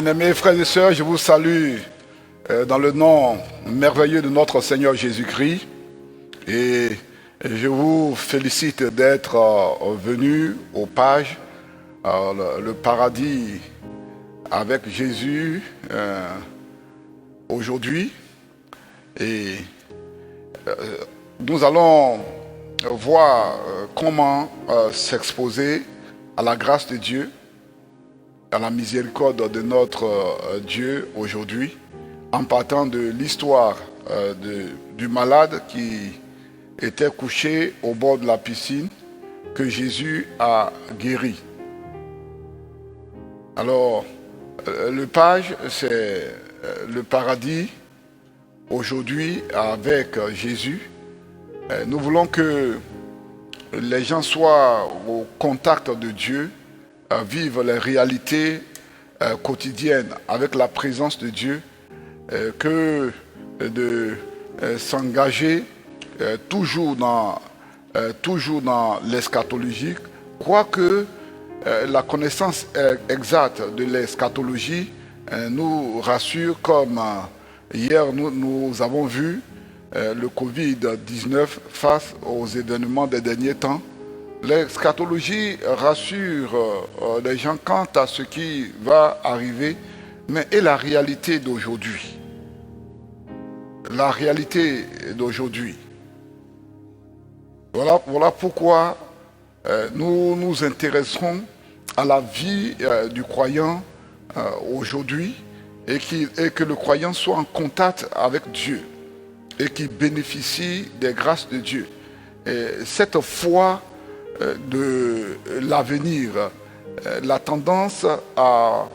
Bien-aimés frères et sœurs, je vous salue dans le nom merveilleux de notre Seigneur Jésus-Christ et je vous félicite d'être venus aux pages, le paradis avec Jésus aujourd'hui. Et nous allons voir comment s'exposer à la grâce de Dieu, à la miséricorde de notre Dieu aujourd'hui, en partant de l'histoire du malade qui était couché au bord de la piscine, que Jésus a guéri. Alors, le page, c'est le paradis aujourd'hui avec Jésus. Nous voulons que les gens soient au contact de Dieu, vivent les réalités quotidiennes avec la présence de Dieu, que de s'engager toujours dans l'eschatologie, quoique la connaissance exacte de l'eschatologie nous rassure, comme hier nous avons vu le Covid-19 face aux événements des derniers temps. L'eschatologie rassure les gens quant à ce qui va arriver, mais et la réalité d'aujourd'hui. La réalité d'aujourd'hui. Voilà pourquoi nous nous intéresserons à la vie du croyant aujourd'hui et que le croyant soit en contact avec Dieu et qu'il bénéficie des grâces de Dieu. Et cette foi de l'avenir, la tendance à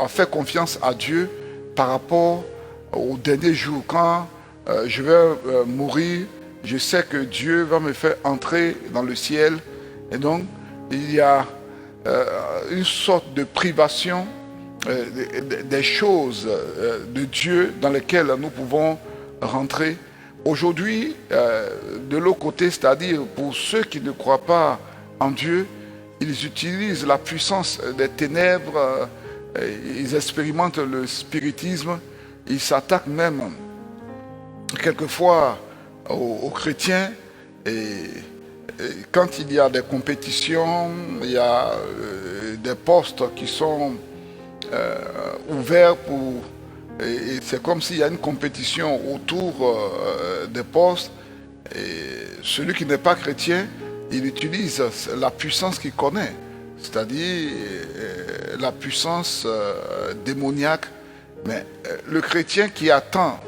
faire confiance à Dieu par rapport aux derniers jours. Quand je vais mourir, je sais que Dieu va me faire entrer dans le ciel. Et donc, il y a une sorte de privation des choses de Dieu dans lesquelles nous pouvons rentrer. Aujourd'hui, de l'autre côté, c'est-à-dire pour ceux qui ne croient pas en Dieu, ils utilisent la puissance des ténèbres, ils expérimentent le spiritisme, ils s'attaquent même quelquefois aux chrétiens. Et quand il y a des compétitions, il y a des postes qui sont ouverts pour... Et c'est comme s'il y a une compétition autour des postes. Et celui qui n'est pas chrétien, il utilise la puissance qu'il connaît, c'est-à-dire la puissance démoniaque. Mais le chrétien qui attend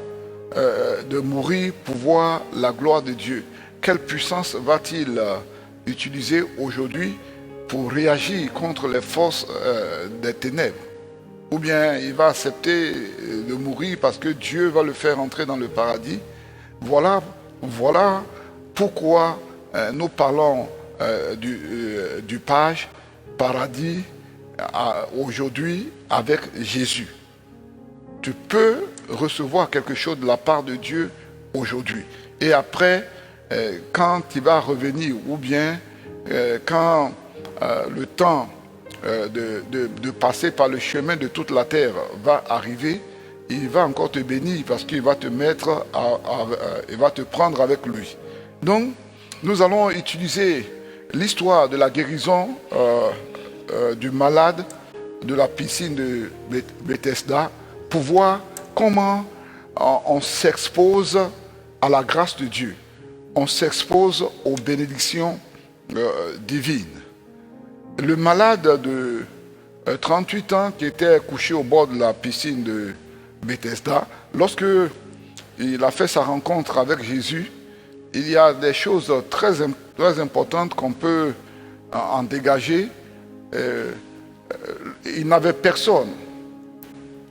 de mourir pour voir la gloire de Dieu, quelle puissance va-t-il utiliser aujourd'hui pour réagir contre les forces des ténèbres? Ou bien il va accepter de mourir parce que Dieu va le faire entrer dans le paradis. Voilà pourquoi nous parlons du page paradis aujourd'hui avec Jésus. Tu peux recevoir quelque chose de la part de Dieu aujourd'hui. Et après, quand il va revenir, ou bien quand le temps de passer par le chemin de toute la terre va arriver, il va encore te bénir parce qu'il va te mettre, il va te prendre avec lui. Donc, nous allons utiliser l'histoire de la guérison du malade de la piscine de Bethesda pour voir comment on s'expose à la grâce de Dieu. On s'expose aux bénédictions divines. Le malade de 38 ans qui était couché au bord de la piscine de Bethesda, lorsque il a fait sa rencontre avec Jésus, il y a des choses très importantes qu'on peut en dégager. Il n'avait personne.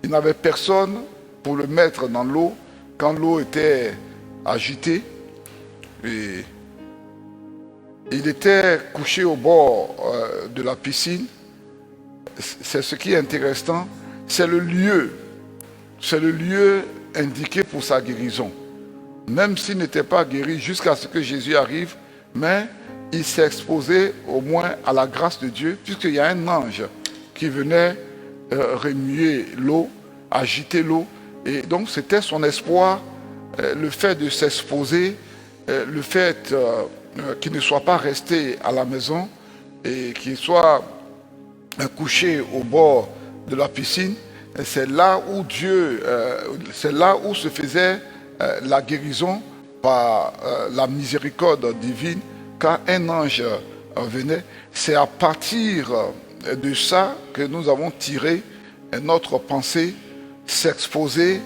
Il n'avait personne pour le mettre dans l'eau quand l'eau était agitée. Et il était couché au bord de la piscine. C'est ce qui est intéressant. C'est le lieu indiqué pour sa guérison. Même s'il n'était pas guéri jusqu'à ce que Jésus arrive, mais il s'est exposé au moins à la grâce de Dieu, puisqu'il y a un ange qui venait remuer l'eau, agiter l'eau. Et donc c'était son espoir, le fait de s'exposer, le fait qu'il ne soit pas resté à la maison et qu'il soit couché au bord de la piscine. C'est là où c'est là où se faisait la guérison par la miséricorde divine, quand un ange venait. C'est à partir de ça que nous avons tiré notre pensée, s'exposer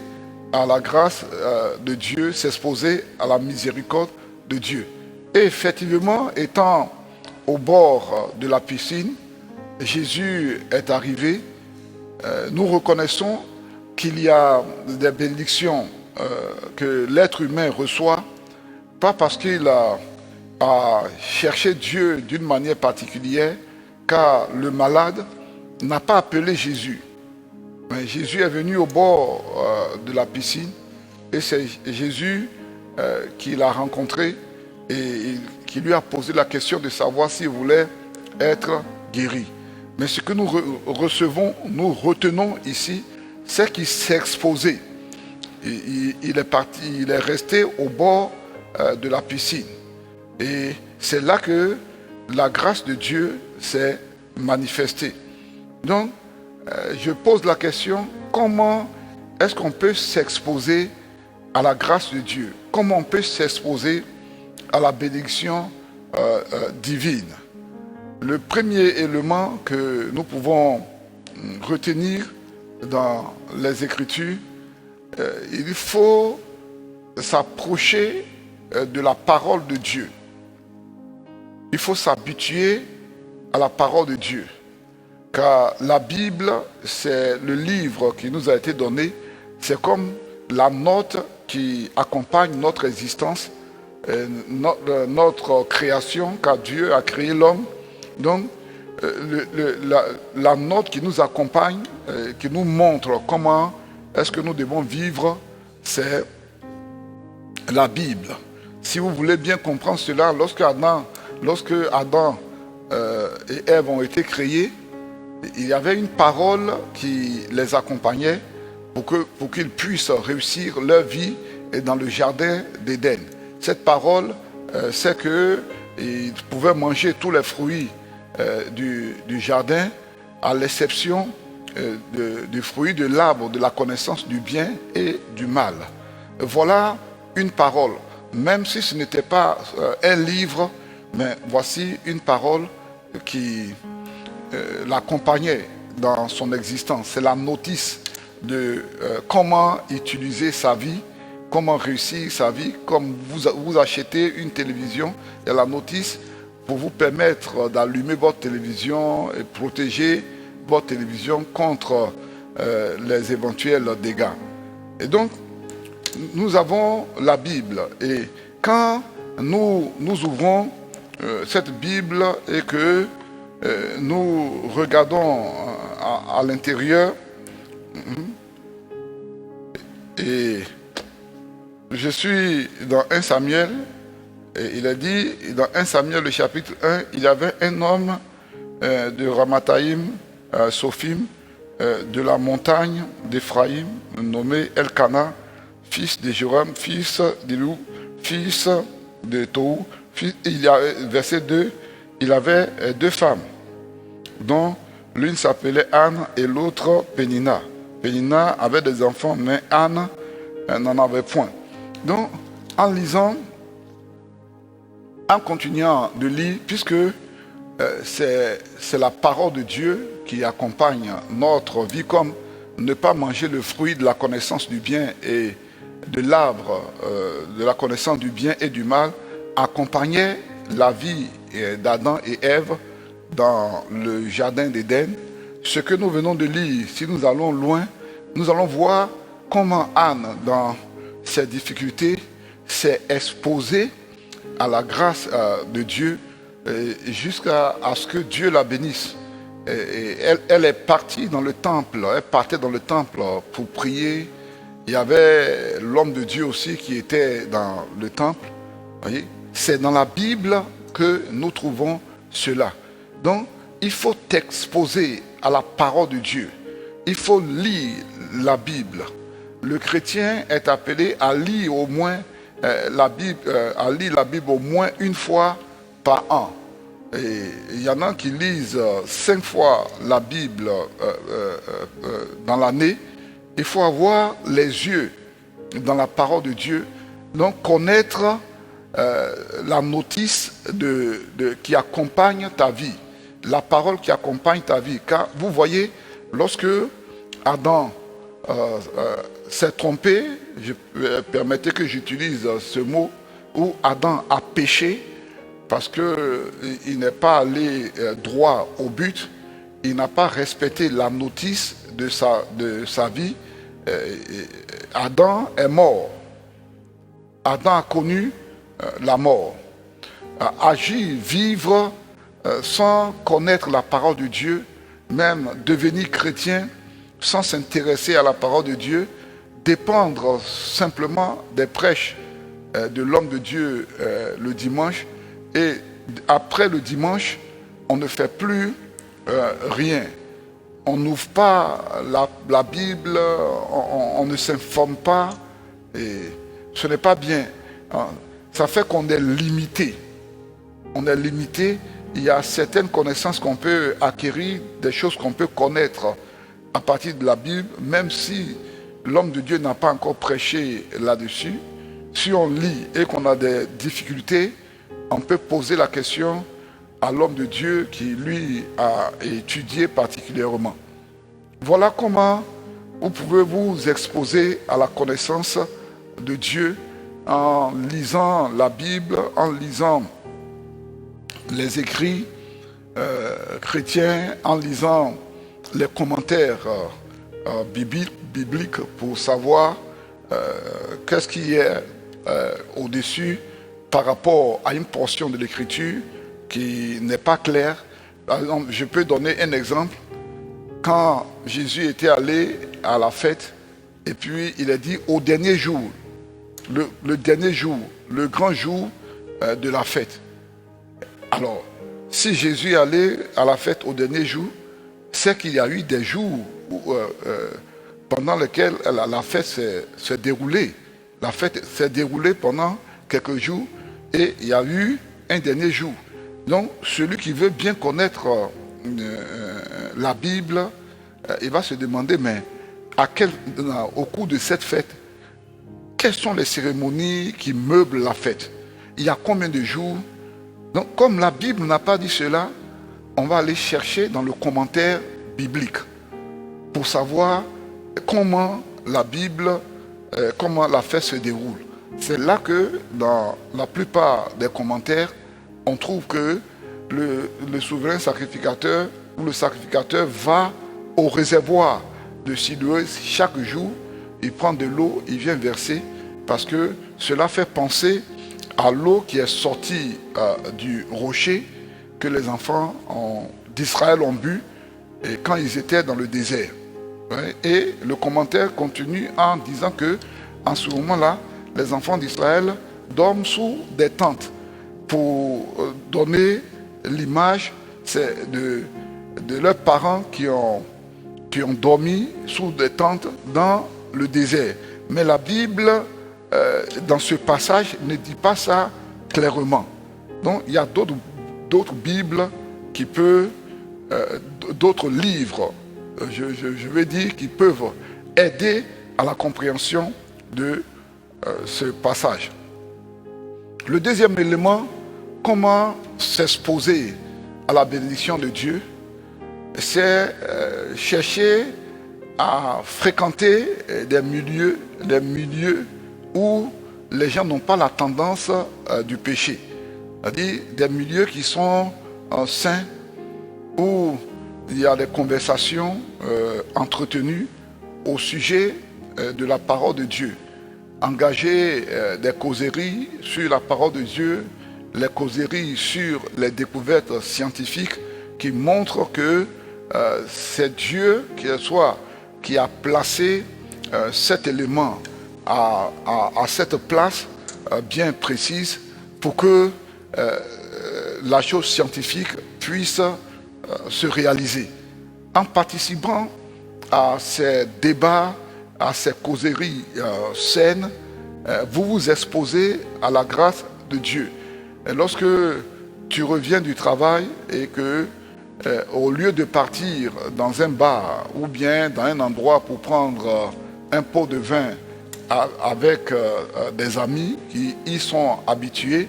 à la grâce de Dieu, s'exposer à la miséricorde de Dieu. Et effectivement, étant au bord de la piscine, Jésus est arrivé. Nous reconnaissons qu'il y a des bénédictions que l'être humain reçoit, pas parce qu'il a cherché Dieu d'une manière particulière, car le malade n'a pas appelé Jésus. Mais Jésus est venu au bord de la piscine et c'est Jésus qui l'a rencontré et qui lui a posé la question de savoir s'il voulait être guéri. Mais ce que nous recevons, nous retenons ici, c'est qu'il s'est exposé. Il est parti, il est resté au bord de la piscine. Et c'est là que la grâce de Dieu s'est manifestée. Donc, je pose la question, comment est-ce qu'on peut s'exposer à la grâce de Dieu? Comment on peut s'exposer à la bénédiction divine? Le premier élément que nous pouvons retenir dans les Écritures, il faut s'approcher de la parole de Dieu. Il faut s'habituer à la parole de Dieu. Car la Bible, c'est le livre qui nous a été donné. C'est comme la note qui accompagne notre existence, notre création, car Dieu a créé l'homme. Donc, la note qui nous accompagne, qui nous montre comment est-ce que nous devons vivre, c'est la Bible. Si vous voulez bien comprendre cela, lorsque Adam et Ève ont été créés, il y avait une parole qui les accompagnait pour qu'ils puissent réussir leur vie dans le jardin d'Éden. Cette parole, c'est qu'ils pouvaient manger tous les fruits du jardin, à l'exception du fruit de l'arbre de la connaissance du bien et du mal. Voilà une parole. Même si ce n'était pas un livre, mais voici une parole qui l'accompagnait dans son existence. C'est la notice de comment utiliser sa vie, comment réussir sa vie. Comme vous achetez une télévision, il y a la notice pour vous permettre d'allumer votre télévision et protéger votre télévision contre les éventuels dégâts. Et donc, nous avons la Bible. Et quand nous ouvrons cette Bible et que nous regardons à l'intérieur, et je suis dans 1 Samuel, et il a dit, dans 1 Samuel, le chapitre 1, il y avait un homme de Ramathaïm, Sophim, de la montagne d'Éphraïm, nommé Elkana, fils de Joram, fils d'Ilou, fils de Tohu. Verset 2, il avait deux femmes, dont l'une s'appelait Anne et l'autre Pénina. Pénina avait des enfants, mais Anne n'en avait point. Donc, en lisant, en continuant de lire, puisque c'est la parole de Dieu qui accompagne notre vie, comme ne pas manger le fruit de la connaissance du bien et de l'arbre de la connaissance du bien et du mal, accompagnait la vie d'Adam et Ève dans le jardin d'Éden. Ce que nous venons de lire, si nous allons loin, nous allons voir comment Anne, dans ses difficultés, s'est exposée à la grâce de Dieu jusqu'à ce que Dieu la bénisse. Et elle est partie dans le temple, elle partait dans le temple pour prier. Il y avait l'homme de Dieu aussi qui était dans le temple. Voyez, c'est dans la Bible que nous trouvons cela. Donc, il faut t'exposer à la parole de Dieu. il faut lire la Bible. Le chrétien est appelé à lire au moins à lire la Bible au moins une fois par an. Et il y en a qui lisent 5 fois la Bible dans l'année. Il faut avoir les yeux dans la parole de Dieu, donc connaître la notice qui accompagne ta vie, la parole qui accompagne ta vie. Car vous voyez, lorsque Adam s'est trompé, permettez que j'utilise ce mot, où Adam a péché, parce qu'il n'est pas allé droit au but, il n'a pas respecté la notice de sa vie. Adam est mort. Adam a connu la mort. Agir, vivre sans connaître la parole de Dieu, même devenir chrétien sans s'intéresser à la parole de Dieu, dépendre simplement des prêches de l'homme de Dieu le dimanche, et après le dimanche, on ne fait plus rien. On n'ouvre pas la Bible, on ne s'informe pas, et ce n'est pas bien. Ça fait qu'on est limité. On est limité. Il y a certaines connaissances qu'on peut acquérir, des choses qu'on peut connaître à partir de la Bible, même si l'homme de Dieu n'a pas encore prêché là-dessus. Si on lit et qu'on a des difficultés, on peut poser la question à l'homme de Dieu qui, lui, a étudié particulièrement. Voilà comment vous pouvez vous exposer à la connaissance de Dieu en lisant la Bible, en lisant les écrits chrétiens, en lisant les commentaires bibliques pour savoir qu'est-ce qui est au-dessus par rapport à une portion de l'Écriture qui n'est pas claire. Par exemple, je peux donner un exemple. Quand Jésus était allé à la fête, et puis il a dit au dernier jour, le dernier jour, le grand jour de la fête. Alors, si Jésus allait à la fête au dernier jour, c'est qu'il y a eu des jours pendant lesquels la fête s'est déroulée. La fête s'est déroulée pendant quelques jours et il y a eu un dernier jour. Donc, celui qui veut bien connaître la Bible, il va se demander, mais au cours de cette fête, quelles sont les cérémonies qui meublent la fête? Il y a combien de jours? Donc, comme la Bible n'a pas dit cela, on va aller chercher dans le commentaire biblique pour savoir comment la Bible, comment la fête se déroule. C'est là que, dans la plupart des commentaires, on trouve que le souverain sacrificateur ou le sacrificateur va au réservoir de Siloé chaque jour, il prend de l'eau, il vient verser, parce que cela fait penser à l'eau qui est sortie du rocher que les enfants d'Israël ont bu et quand ils étaient dans le désert. Et le commentaire continue en disant que en ce moment-là, les enfants d'Israël dorment sous des tentes pour donner l'image de leurs parents qui ont dormi sous des tentes dans le désert. Mais la Bible, dans ce passage, ne dit pas ça clairement. Donc, il y a d'autres Bibles qui peuvent, d'autres livres, je veux dire, qui peuvent aider à la compréhension de ce passage. Le deuxième élément, comment s'exposer à la bénédiction de Dieu, c'est chercher à fréquenter des milieux où les gens n'ont pas la tendance du péché. C'est-à-dire des milieux qui sont sains, où il y a des conversations entretenues au sujet de la parole de Dieu. Engager des causeries sur la parole de Dieu, les causeries sur les découvertes scientifiques qui montrent que c'est Dieu qui a placé cet élément à cette place bien précise pour que la chose scientifique puisse se réaliser. En participant à ces débats, à ces causeries saines, vous vous exposez à la grâce de Dieu. Et lorsque tu reviens du travail et que au lieu de partir dans un bar ou bien dans un endroit pour prendre un pot de vin avec des amis qui y sont habitués,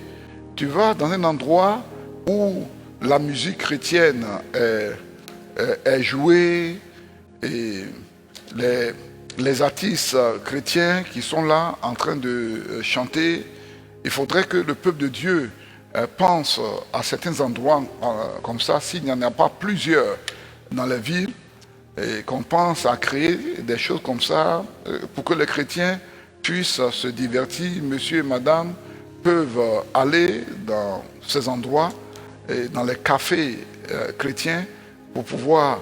tu vas dans un endroit où la musique chrétienne est jouée et les artistes chrétiens qui sont là en train de chanter. Il faudrait que le peuple de Dieu pense à certains endroits comme ça, s'il n'y en a pas plusieurs dans les villes, et qu'on pense à créer des choses comme ça pour que les chrétiens puissent se divertir. Monsieur et madame peuvent aller dans ces endroits, et dans les cafés chrétiens, pour pouvoir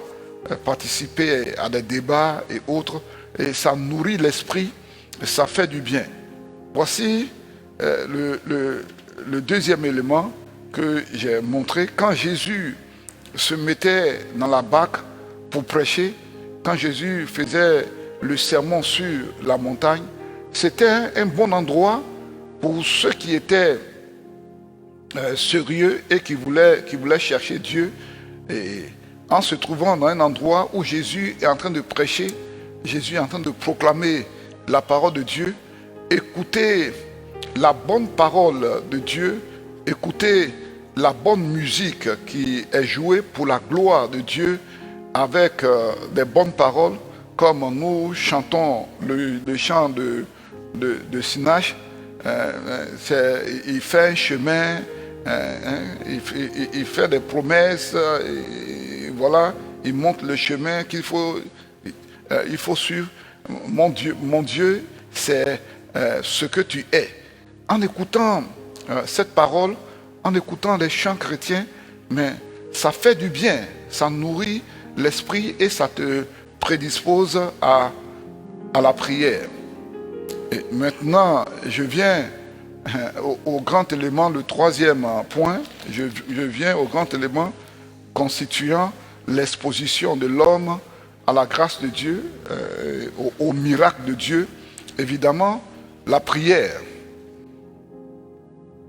participer à des débats et autres, et ça nourrit l'esprit, ça fait du bien. Voici le deuxième élément que j'ai montré. Quand Jésus se mettait dans la barque pour prêcher, quand Jésus faisait le sermon sur la montagne, c'était un bon endroit pour ceux qui étaient sérieux et qui voulaient chercher Dieu. Et en se trouvant dans un endroit où Jésus est en train de prêcher, Jésus est en train de proclamer la parole de Dieu, écouter la bonne parole de Dieu, écouter la bonne musique qui est jouée pour la gloire de Dieu avec des bonnes paroles, comme nous chantons le chant de Sinach. Il fait un chemin, il fait des promesses, et voilà, il montre le chemin qu'il faut, il faut suivre. Mon Dieu, c'est ce que tu es. En écoutant cette parole, en écoutant les chants chrétiens, mais ça fait du bien, ça nourrit l'esprit et ça te prédispose à la prière. Et maintenant, je viens au grand élément, le troisième point, je viens au grand élément constituant l'exposition de l'homme à la grâce de Dieu, au miracle de Dieu. Évidemment, la prière.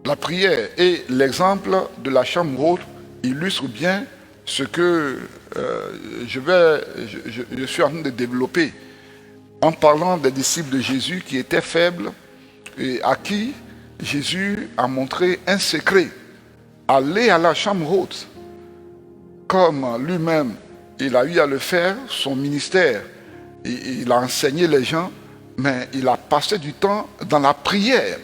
La prière et l'exemple de la chambre haute illustre bien ce que je suis en train de développer en parlant des disciples de Jésus qui étaient faibles et à qui Jésus a montré un secret. Aller à la chambre haute, comme lui-même il a eu à le faire, son ministère, il a enseigné les gens, mais il a passé du temps dans la prière.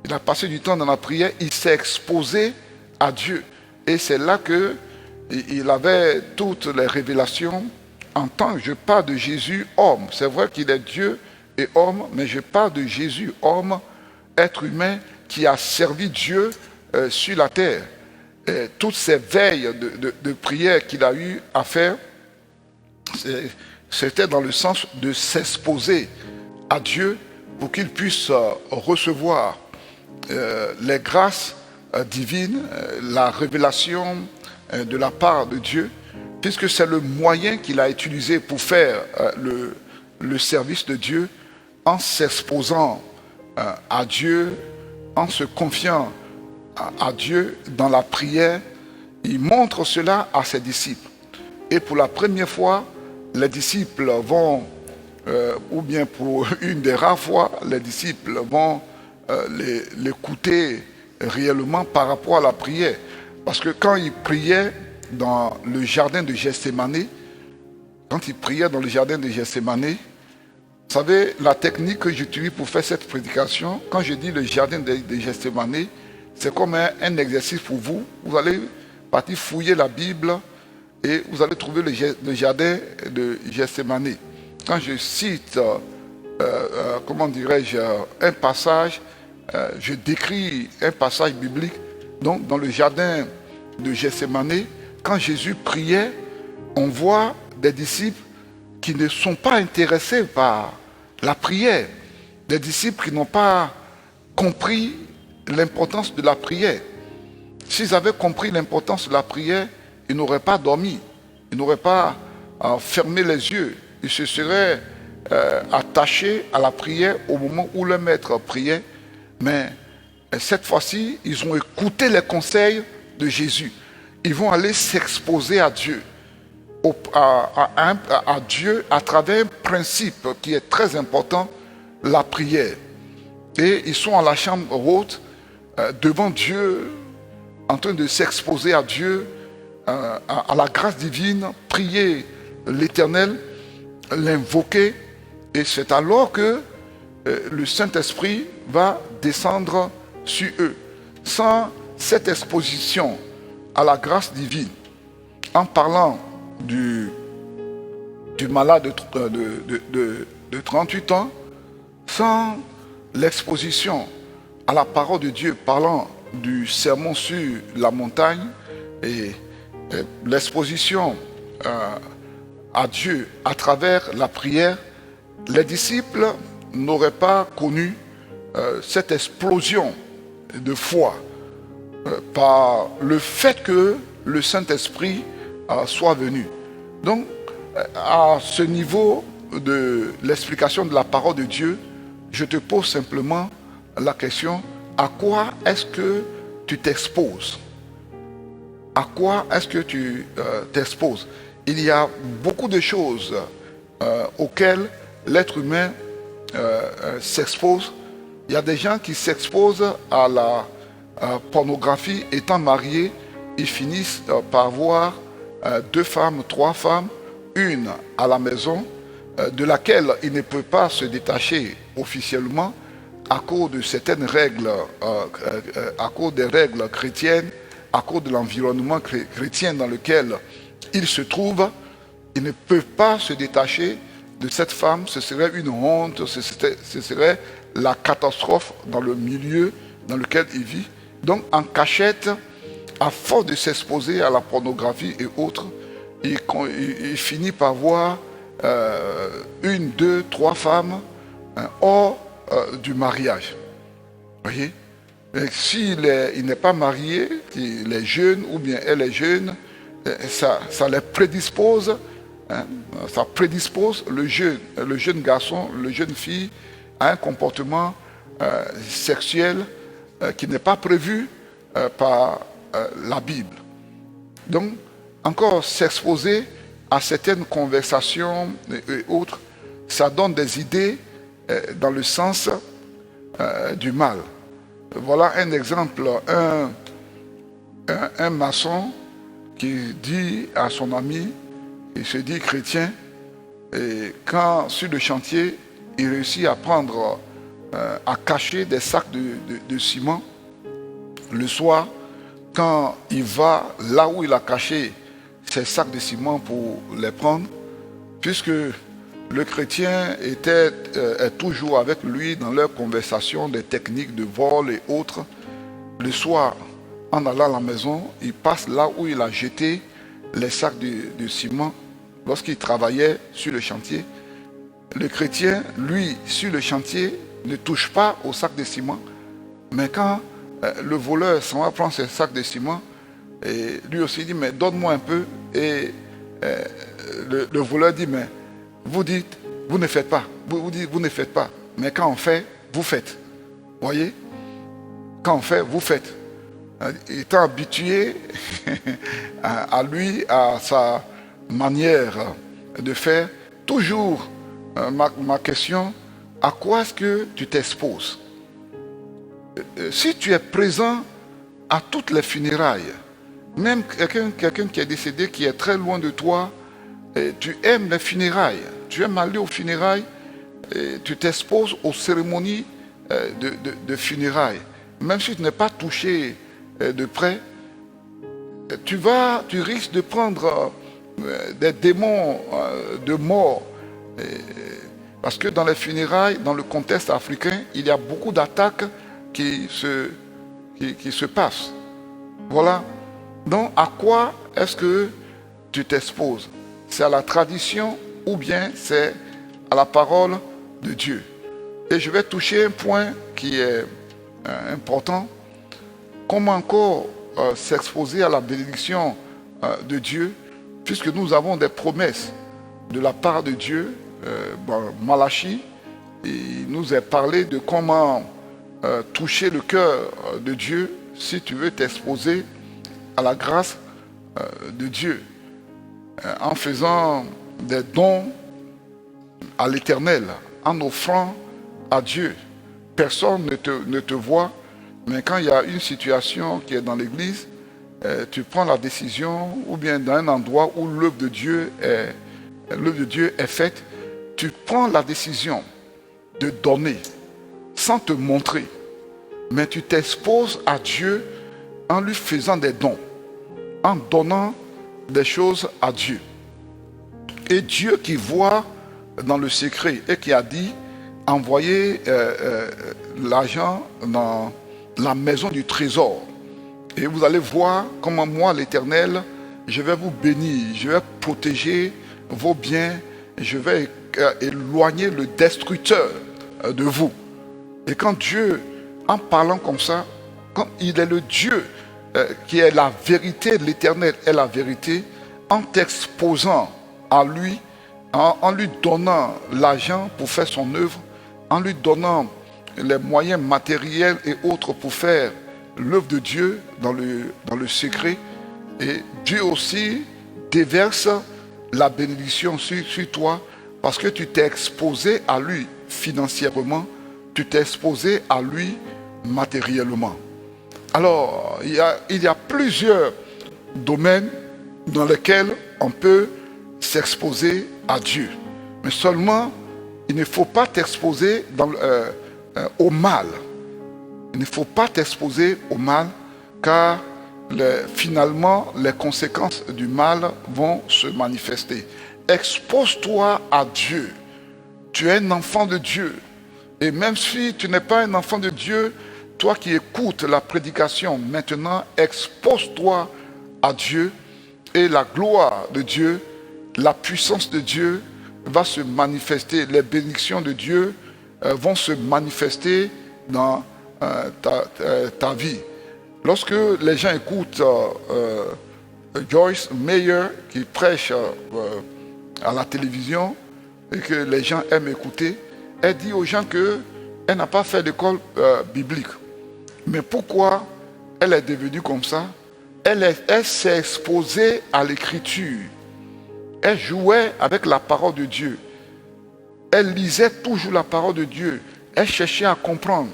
Il a passé du temps dans la prière, il s'est exposé à Dieu. Et c'est là qu'il avait toutes les révélations en tant que je parle de Jésus homme. C'est vrai qu'il est Dieu et homme, mais je parle de Jésus homme, être humain qui a servi Dieu sur la terre. Et toutes ces veilles de prière qu'il a eu à faire, c'était dans le sens de s'exposer à Dieu pour qu'il puisse recevoir les grâces divines, la révélation de la part de Dieu, puisque c'est le moyen qu'il a utilisé pour faire le service de Dieu, en s'exposant à Dieu, en se confiant à Dieu dans la prière. Il montre cela à ses disciples. Et pour la première fois, les disciples vont, ou bien pour une des rares fois, les disciples vont l'écouter réellement par rapport à la prière. Parce que quand il priait dans le jardin de Gethsémani, vous savez, la technique que j'utilise pour faire cette prédication, quand je dis le jardin de Gethsémani, c'est comme un exercice pour vous. Vous allez partir fouiller la Bible et vous allez trouver le jardin de Gethsémani. Quand je cite, comment dirais-je, un passage, je décris un passage biblique. Donc, dans le jardin de Gethsémani, quand Jésus priait, on voit des disciples qui ne sont pas intéressés par la prière. Des disciples qui n'ont pas compris l'importance de la prière. S'ils avaient compris l'importance de la prière, ils n'auraient pas dormi. Ils n'auraient pas fermé les yeux ils se seraient attachés à la prière au moment où le maître priait, mais cette fois-ci, ils ont écouté les conseils de Jésus. Ils vont aller s'exposer à Dieu, à Dieu à travers un principe qui est très important, la prière. Et ils sont à la chambre haute, devant Dieu, en train de s'exposer à Dieu, à la grâce divine, prier l'Éternel, l'invoquer. Et c'est alors que le Saint-Esprit va descendre sur eux. Sans cette exposition à la grâce divine, en parlant du malade de 38 ans, sans l'exposition à la parole de Dieu, parlant du sermon sur la montagne et l'exposition à Dieu à travers la prière, les disciples n'auraient pas connu cette explosion de foi par le fait que le Saint-Esprit soit venu. Donc, à ce niveau de l'explication de la parole de Dieu, je te pose simplement la question, à quoi est-ce que tu t'exposes? À quoi est-ce que tu t'exposes? Il y a beaucoup de choses auxquelles l'être humain s'expose. Il y a des gens qui s'exposent à la pornographie. Étant mariés, ils finissent par voir 2 femmes, 3 femmes, une à la maison, de laquelle ils ne peuvent pas se détacher officiellement à cause de certaines règles, à cause des règles chrétiennes, à cause de l'environnement chrétien dans lequel ils se trouvent. Ils ne peuvent pas se détacher de cette femme. Ce serait une honte, ce serait la catastrophe dans le milieu dans lequel ils vivent. Donc en cachette, à force de s'exposer à la pornographie et autres, il finit par voir 1, 2, 3 femmes hors du mariage. Voyez? S'il n'est pas marié, il est jeune ou bien elle est jeune, ça les prédispose, ça prédispose le jeune garçon, le jeune fille à un comportement sexuel qui n'est pas prévu par la Bible. Donc, encore s'exposer à certaines conversations et autres, ça donne des idées dans le sens du mal. Voilà un exemple, un maçon qui dit à son ami, il se dit chrétien, et quand sur le chantier, il réussit à prendre, à cacher des sacs de ciment, le soir, quand il va là où il a caché ces sacs de ciment pour les prendre, puisque le chrétien est toujours avec lui dans leur conversation des techniques de vol et autres. Le soir, en allant à la maison, il passe là où il a jeté les sacs de ciment lorsqu'il travaillait sur le chantier. Le chrétien, lui, sur le chantier, ne touche pas aux sacs de ciment, mais quand le voleur s'en va prendre ses sacs de ciment, et lui aussi dit, mais donne-moi un peu, et le voleur dit, mais vous dites, vous ne faites pas. Vous dites, vous ne faites pas. Mais quand on fait, vous faites. Voyez? Quand on fait, vous faites. Étant habitué à lui, à sa manière de faire, toujours ma question, à quoi est-ce que tu t'exposes? Si tu es présent à toutes les funérailles, même quelqu'un qui est décédé, qui est très loin de toi, et tu aimes les funérailles, tu aimes aller aux funérailles, et tu t'exposes aux cérémonies de funérailles. Même si tu n'es pas touché de près, tu risques de prendre des démons de mort. Parce que dans les funérailles, dans le contexte africain, il y a beaucoup d'attaques qui se passent. Voilà. Donc, à quoi est-ce que tu t'exposes? C'est à la tradition ou bien c'est à la parole de Dieu? Et je vais toucher un point qui est important. Comment encore s'exposer à la bénédiction de Dieu, puisque nous avons des promesses de la part de Dieu. Malachie, il nous est parlé de comment toucher le cœur de Dieu si tu veux t'exposer à la grâce de Dieu en faisant des dons à l'Éternel, en offrant à Dieu. Personne ne te voit, mais quand il y a une situation qui est dans l'église, tu prends la décision, ou bien dans un endroit où l'œuvre de Dieu est faite, tu prends la décision de donner sans te montrer, mais tu t'exposes à Dieu en lui faisant des dons, en donnant des choses à Dieu. Et Dieu qui voit dans le secret et qui a dit envoyez l'argent dans la maison du trésor. Et vous allez voir comment moi, l'Éternel, je vais vous bénir, je vais protéger vos biens, je vais éloigner le destructeur de vous. Et quand Dieu, en parlant comme ça, quand il est le Dieu qui est la vérité, l'Éternel est la vérité, en t'exposant à lui, en lui donnant l'argent pour faire son œuvre, en lui donnant les moyens matériels et autres pour faire l'œuvre de Dieu dans le secret, et Dieu aussi déverse la bénédiction sur toi parce que tu t'es exposé à lui financièrement, tu t'es exposé à lui matériellement. Alors, il y a plusieurs domaines dans lesquels on peut s'exposer à Dieu. Mais seulement, il ne faut pas t'exposer au mal. Il ne faut pas t'exposer au mal, car finalement, les conséquences du mal vont se manifester. Expose-toi à Dieu. Tu es un enfant de Dieu. Et même si tu n'es pas un enfant de Dieu, toi qui écoutes la prédication maintenant, expose-toi à Dieu et la gloire de Dieu, la puissance de Dieu va se manifester. Les bénédictions de Dieu vont se manifester dans ta vie. Lorsque les gens écoutent Joyce Meyer qui prêche à la télévision et que les gens aiment écouter, elle dit aux gens qu'elle n'a pas fait d'école biblique. Mais pourquoi elle est devenue comme ça? Elle s'est exposée à l'écriture. Elle jouait avec la parole de Dieu. Elle lisait toujours la parole de Dieu. Elle cherchait à comprendre.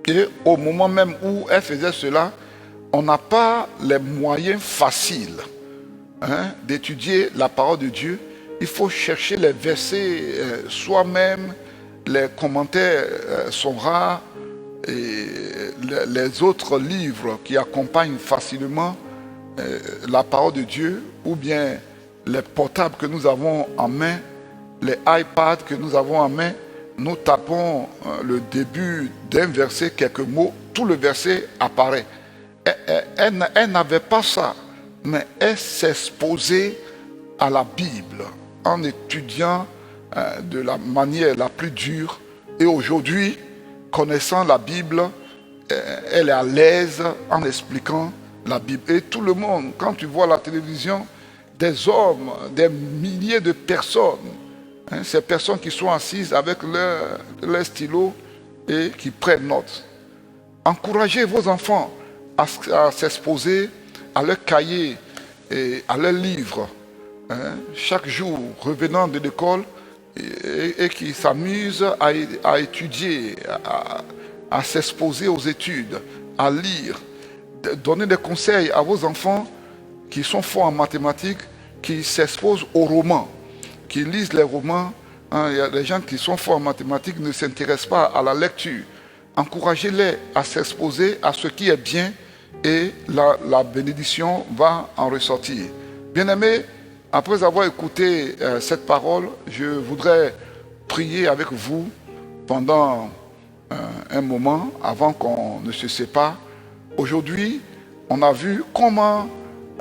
Et au moment même où elle faisait cela, on n'a pas les moyens faciles d'étudier la parole de Dieu. Il faut chercher les versets soi-même. Les commentaires sont rares. Et les autres livres qui accompagnent facilement la parole de Dieu, ou bien les portables que nous avons en main, les iPads que nous avons en main, nous tapons le début d'un verset, quelques mots, tout le verset apparaît. Elle n'avait pas ça, mais elle s'exposait à la Bible en étudiant de la manière la plus dure. Et aujourd'hui, connaissant la Bible, elle est à l'aise en expliquant la Bible. Et tout le monde, quand tu vois la télévision, des hommes, des milliers de personnes, ces personnes qui sont assises avec leur stylo et qui prennent note. Encouragez vos enfants à s'exposer à leurs cahiers et à leurs livres. Chaque jour, revenant de l'école, et qui s'amusent à étudier, à s'exposer aux études, à lire. Donnez des conseils à vos enfants qui sont forts en mathématiques, qui s'exposent aux romans, qui lisent les romans. Il y a des gens qui sont forts en mathématiques, ne s'intéressent pas à la lecture. Encouragez-les à s'exposer à ce qui est bien et la bénédiction va en ressortir. Bien-aimés, après avoir écouté cette parole, je voudrais prier avec vous pendant un moment avant qu'on ne se sépare. Aujourd'hui, on a vu comment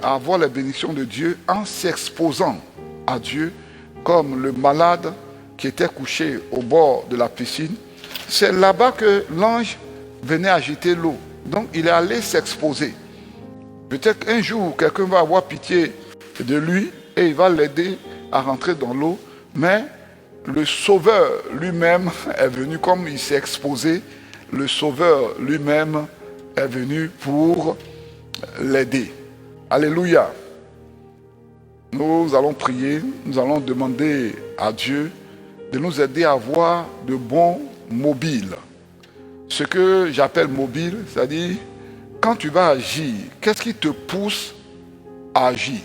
avoir les bénédictions de Dieu en s'exposant à Dieu, comme le malade qui était couché au bord de la piscine. C'est là-bas que l'ange venait agiter l'eau. Donc il est allé s'exposer. Peut-être qu'un jour, quelqu'un va avoir pitié de lui et il va l'aider à rentrer dans l'eau, mais le Sauveur lui-même est venu, comme il s'est exposé, le Sauveur lui-même est venu pour l'aider. Alléluia. Nous allons prier, nous allons demander à Dieu de nous aider à avoir de bons mobiles. Ce que j'appelle mobile, c'est-à-dire, quand tu vas agir, qu'est-ce qui te pousse à agir?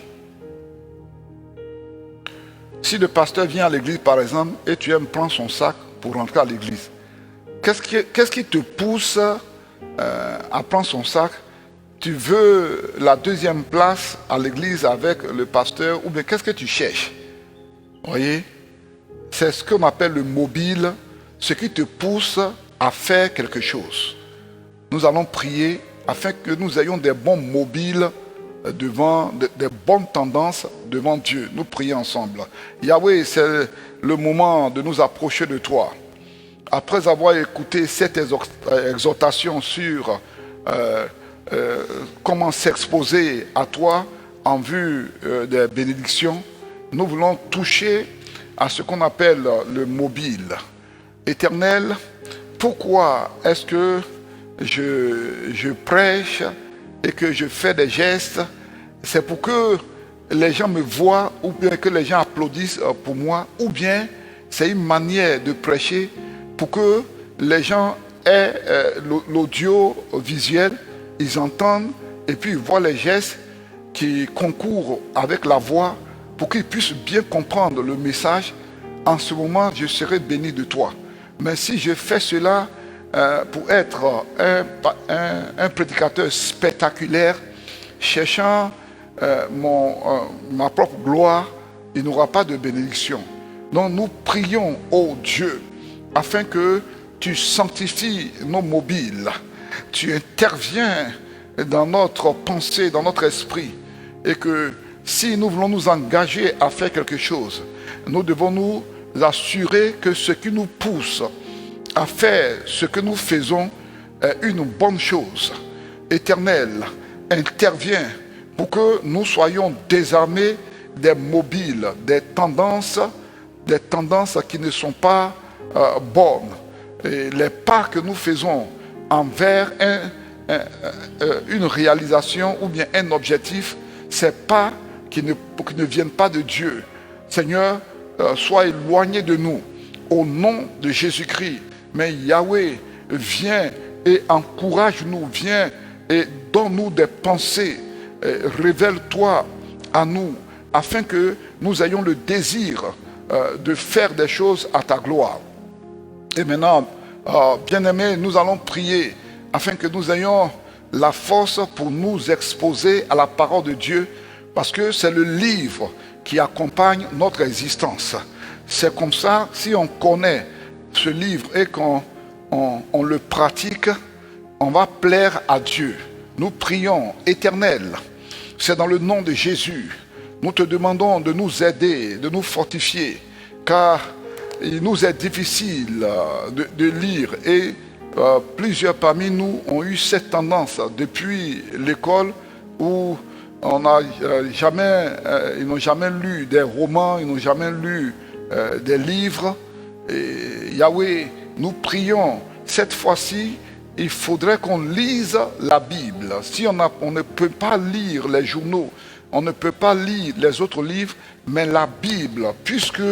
Si le pasteur vient à l'église, par exemple, et tu aimes prendre son sac pour rentrer à l'église, qu'est-ce qui te pousse à prendre son sac? Tu veux la deuxième place à l'église avec le pasteur, ou bien qu'est-ce que tu cherches? Vous voyez? C'est ce qu'on appelle le mobile, ce qui te pousse à faire quelque chose. Nous allons prier afin que nous ayons des bons mobiles devant, des bonnes tendances devant Dieu. Nous prions ensemble. Yahweh, c'est le moment de nous approcher de toi. Après avoir écouté cette exhortation sur comment s'exposer à toi en vue des bénédictions, nous voulons toucher à ce qu'on appelle le mobile. Éternel, pourquoi est-ce que je prêche et que je fais des gestes? C'est pour que les gens me voient, ou bien que les gens applaudissent pour moi, ou bien c'est une manière de prêcher pour que les gens aient l'audio visuel, ils entendent et puis ils voient les gestes qui concourent avec la voix pour qu'ils puissent bien comprendre le message. En ce moment, je serai béni de toi. Mais si je fais cela pour être un prédicateur spectaculaire, cherchant ma propre gloire, il n'y aura pas de bénédiction. Donc nous prions, ô Dieu, afin que tu sanctifies nos mobiles. Tu interviens dans notre pensée, dans notre esprit. Et que si nous voulons nous engager à faire quelque chose, nous devons nous assurer que ce qui nous pousse à faire ce que nous faisons est une bonne chose. Éternel, interviens pour que nous soyons désarmés des mobiles, des tendances qui ne sont pas bonnes. Et les pas que nous faisons envers une réalisation ou bien un objectif, ces pas qui ne viennent pas de Dieu. Seigneur, sois éloigné de nous au nom de Jésus-Christ. Mais Yahweh, viens et encourage-nous, viens et donne-nous des pensées, révèle-toi à nous, afin que nous ayons le désir de faire des choses à ta gloire. Et maintenant, bien-aimés, nous allons prier afin que nous ayons la force pour nous exposer à la parole de Dieu, parce que c'est le livre qui accompagne notre existence. C'est comme ça, si on connaît ce livre et qu'on le pratique, on va plaire à Dieu. Nous prions, Éternel, c'est dans le nom de Jésus. Nous te demandons de nous aider, de nous fortifier, car il nous est difficile de lire et plusieurs parmi nous ont eu cette tendance depuis l'école où ils n'ont jamais lu des romans, ils n'ont jamais lu des livres. Et Yahweh, nous prions, cette fois-ci, il faudrait qu'on lise la Bible. Si on ne peut pas lire les journaux, on ne peut pas lire les autres livres, mais la Bible, puisque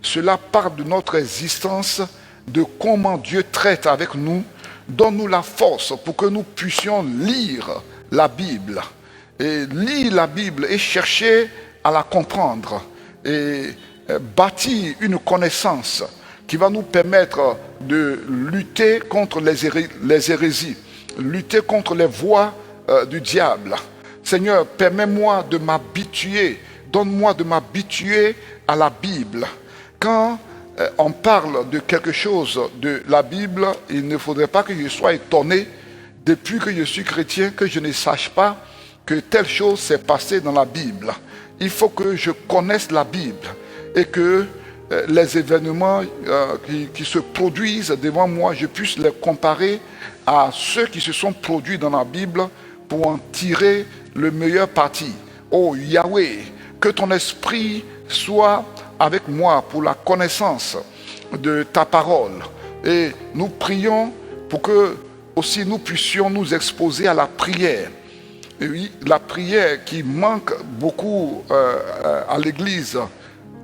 cela parle de notre existence, de comment Dieu traite avec nous, donne-nous la force pour que nous puissions lire la Bible. Et lire la Bible et chercher à la comprendre. Et bâtir une connaissance qui va nous permettre de lutter contre les hérésies, lutter contre les voies du diable. Seigneur, permets-moi de m'habituer, donne-moi de m'habituer à la Bible. Quand on parle de quelque chose de la Bible, il ne faudrait pas que je sois étonné depuis que je suis chrétien, que je ne sache pas que telle chose s'est passée dans la Bible. Il faut que je connaisse la Bible et que les événements qui se produisent devant moi, je puisse les comparer à ceux qui se sont produits dans la Bible pour en tirer le meilleur parti. Oh Yahweh, que ton esprit soit avec moi pour la connaissance de ta parole. Et nous prions pour que aussi nous puissions nous exposer à la prière. Et oui, la prière qui manque beaucoup à l'Église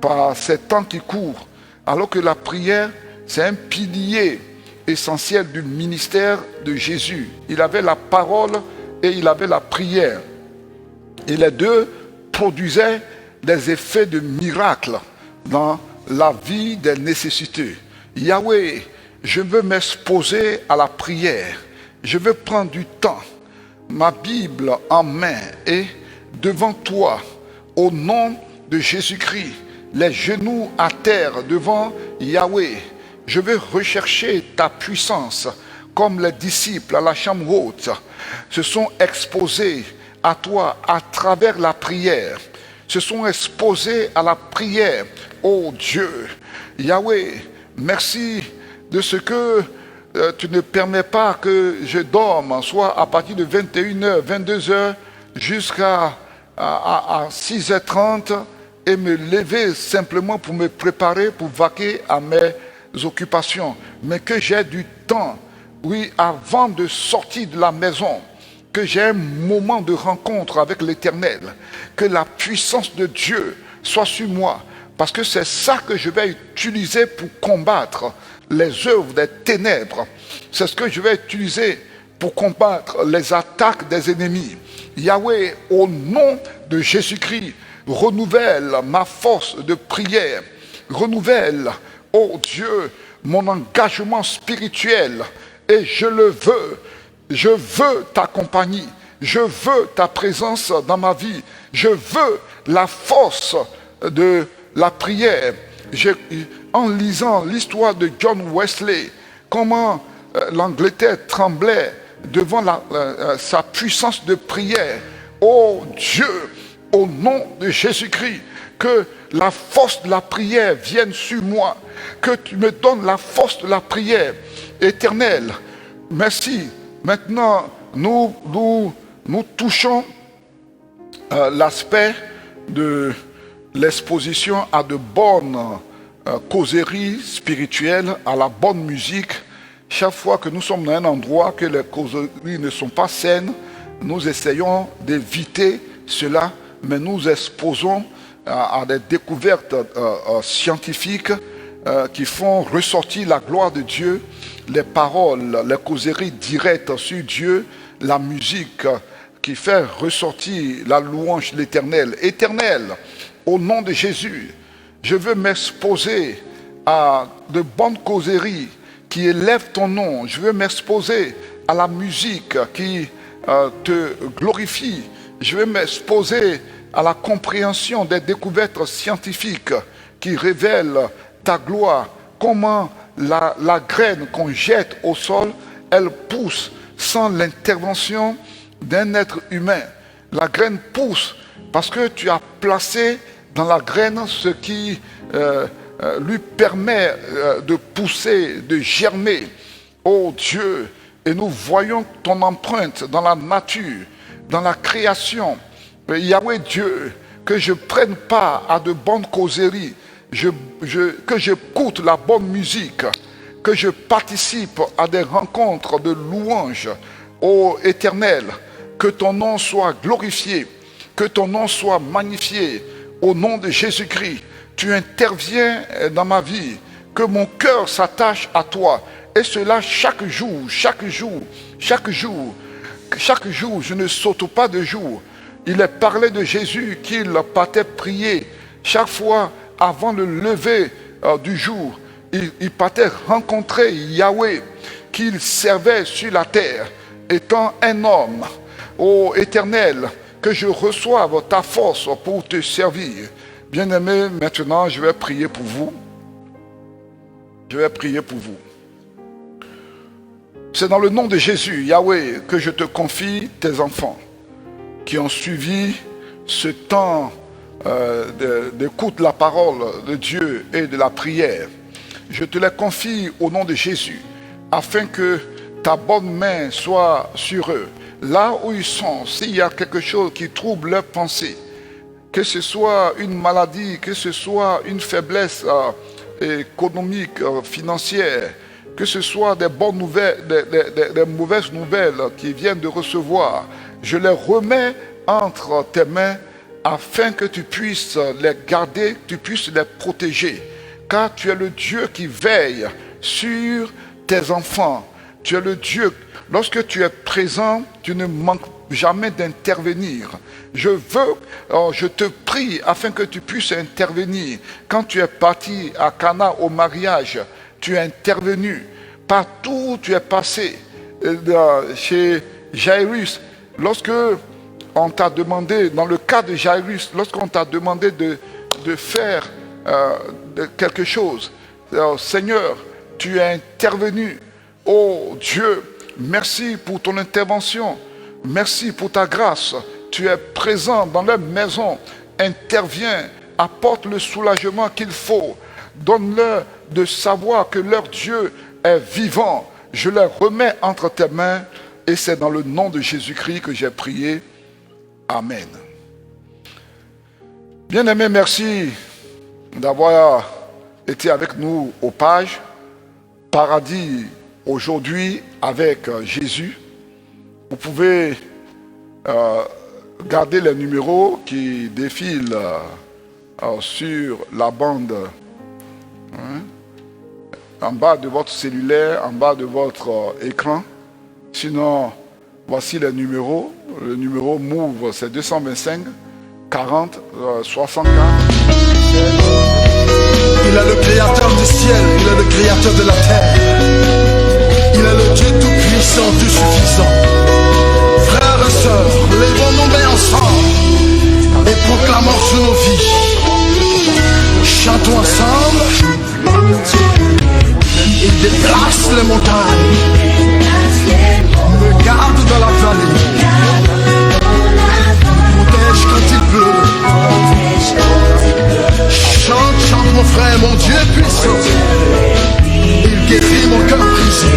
par ces temps qui courent, alors que la prière, c'est un pilier essentiel du ministère de Jésus. Il avait la parole et il avait la prière. Et les deux produisaient des effets de miracle dans la vie des nécessités. Yahweh, je veux m'exposer à la prière. Je veux prendre du temps, ma Bible en main et devant toi, au nom de Jésus-Christ, les genoux à terre devant Yahweh. Je veux rechercher ta puissance comme les disciples à la chambre haute se sont exposés à toi à travers la prière, se sont exposés à la prière. Oh Dieu, Yahweh, merci de ce que tu ne permets pas que je dorme, soit à partir de 21h, 22h jusqu'à 6h30 et me lever simplement pour me préparer, pour vaquer à mes occupations. Mais que j'ai du temps, oui, avant de sortir de la maison, que j'ai un moment de rencontre avec l'Éternel, que la puissance de Dieu soit sur moi, parce que c'est ça que je vais utiliser pour combattre les œuvres des ténèbres. C'est ce que je vais utiliser pour combattre les attaques des ennemis. Yahweh, au nom de Jésus-Christ, renouvelle ma force de prière, renouvelle, oh Dieu, mon engagement spirituel, et je le veux. Je veux ta compagnie, je veux ta présence dans ma vie, je veux la force de la prière. En lisant l'histoire de John Wesley, comment l'Angleterre tremblait devant sa puissance de prière. Oh Dieu, au nom de Jésus-Christ, que la force de la prière vienne sur moi, que tu me donnes la force de la prière éternelle. Merci. Maintenant, nous touchons l'aspect de l'exposition à de bonnes causeries spirituelles, à la bonne musique. Chaque fois que nous sommes dans un endroit que les causeries ne sont pas saines, nous essayons d'éviter cela, mais nous exposons à des découvertes scientifiques qui font ressortir la gloire de Dieu, les paroles, les causeries directes sur Dieu, la musique qui fait ressortir la louange de l'Éternel. Éternel, au nom de Jésus, je veux m'exposer à de bonnes causeries qui élèvent ton nom. Je veux m'exposer à la musique qui te glorifie. Je veux m'exposer à la compréhension des découvertes scientifiques qui révèlent ta gloire. Comment la graine qu'on jette au sol, elle pousse sans l'intervention d'un être humain. La graine pousse parce que tu as placé dans la graine ce qui lui permet de pousser, de germer. Oh Dieu, et nous voyons ton empreinte dans la nature, dans la création. Yahweh Dieu, que je prenne part à de bonnes causeries, que j'écoute la bonne musique, que je participe à des rencontres de louanges. Ô Éternel, que ton nom soit glorifié, que ton nom soit magnifié. Au nom de Jésus-Christ, tu interviens dans ma vie, que mon cœur s'attache à toi. Et cela chaque jour, chaque jour, chaque jour. Chaque jour, je ne saute pas de jour. Il est parlé de Jésus qu'il partait prier chaque fois avant le lever du jour. Il partait rencontrer Yahweh qu'il servait sur la terre, étant un homme. Ô Éternel, que je reçoive ta force pour te servir. Bien-aimé, maintenant je vais prier pour vous. Je vais prier pour vous. C'est dans le nom de Jésus, Yahweh, que je te confie tes enfants qui ont suivi ce temps d'écoute de la parole de Dieu et de la prière. Je te les confie au nom de Jésus, afin que ta bonne main soit sur eux. Là où ils sont, s'il y a quelque chose qui trouble leurs pensées, que ce soit une maladie, que ce soit une faiblesse économique, financière, que ce soit des bonnes nouvelles, des mauvaises nouvelles qu'ils viennent de recevoir, je les remets entre tes mains afin que tu puisses les garder, que tu puisses les protéger. Car tu es le Dieu qui veille sur tes enfants. Tu es le Dieu, lorsque tu es présent, tu ne manques jamais d'intervenir. Je te prie afin que tu puisses intervenir. Quand tu es parti à Cana au mariage, tu es intervenu. Partout où tu es passé, chez Jairus, lorsque on t'a demandé, dans le cas de Jairus, lorsqu'on t'a demandé de faire quelque chose, Seigneur, tu es intervenu. Oh Dieu, merci pour ton intervention. Merci pour ta grâce. Tu es présent dans leur maison. Interviens, apporte le soulagement qu'il faut. Donne-leur de savoir que leur Dieu est vivant. Je les remets entre tes mains et c'est dans le nom de Jésus-Christ que j'ai prié. Amen. Bien-aimés, merci d'avoir été avec nous au Page Paradis aujourd'hui avec Jésus. Vous pouvez garder les numéros qui défilent sur la bande, en bas de votre cellulaire, en bas de votre écran. Sinon, voici les numéros. Le numéro Move, c'est 225 40 64. Il est le créateur du ciel, il est le créateur de la terre. Il est le Dieu tout-puissant, tout suffisant. Frères et sœurs, levons nos mains ensemble et proclamons sur nos vies. Chantons ensemble. Il déplace les montagnes, me garde dans la vallée, protège quand il pleut. Chante, chante mon frère, mon Dieu est puissant. Il guérit mon cœur brisé,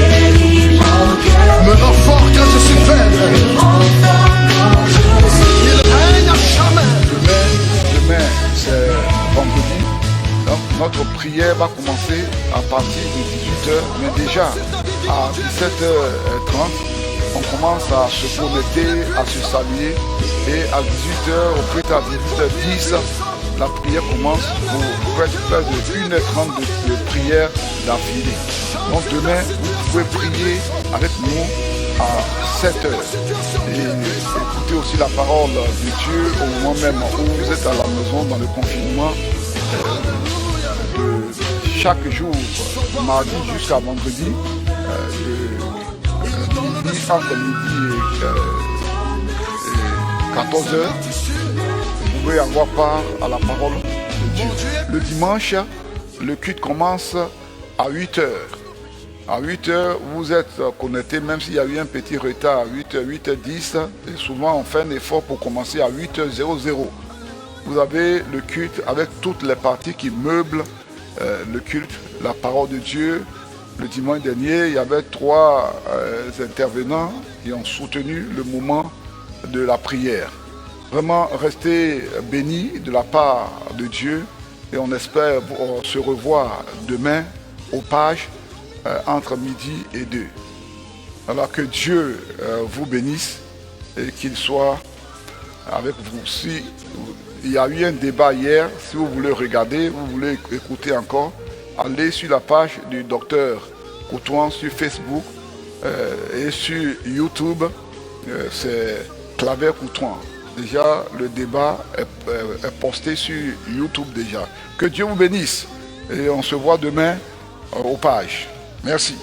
me rend fort quand je suis faible. Il règne à jamais. Demain, c'est vendredi. Donc, notre prière va commencer à partir de 18h, mais déjà à 17h30, on commence à se connecter, à se saluer, et à 18h, au plus tard 18h10, la prière commence pour près de 1h30 de prière d'affilée. Donc demain, vous pouvez prier avec nous à 7h. Et écoutez aussi la parole de Dieu au moment même où vous êtes à la maison dans le confinement. Chaque jour, mardi jusqu'à vendredi, entre midi et 14h, vous pouvez avoir part à la parole de Dieu. Le dimanche, le culte commence à 8h. À 8h, vous êtes connectés, même s'il y a eu un petit retard à 8h, 8h10. Et souvent, on fait un effort pour commencer à 8h00. Vous avez le culte avec toutes les parties qui meublent le culte, la parole de Dieu. Le dimanche dernier, il y avait 3 intervenants qui ont soutenu le moment de la prière. Vraiment, restez bénis de la part de Dieu et on espère se revoir demain au Page entre midi et 2. Alors que Dieu vous bénisse et qu'il soit avec vous. Si il y a eu un débat hier, si vous voulez regarder, vous voulez écouter encore, allez sur la page du docteur Coutouan sur Facebook et sur YouTube, c'est Claver Coutouan. Déjà, le débat est posté sur YouTube déjà. Que Dieu vous bénisse et on se voit demain au Page. Merci.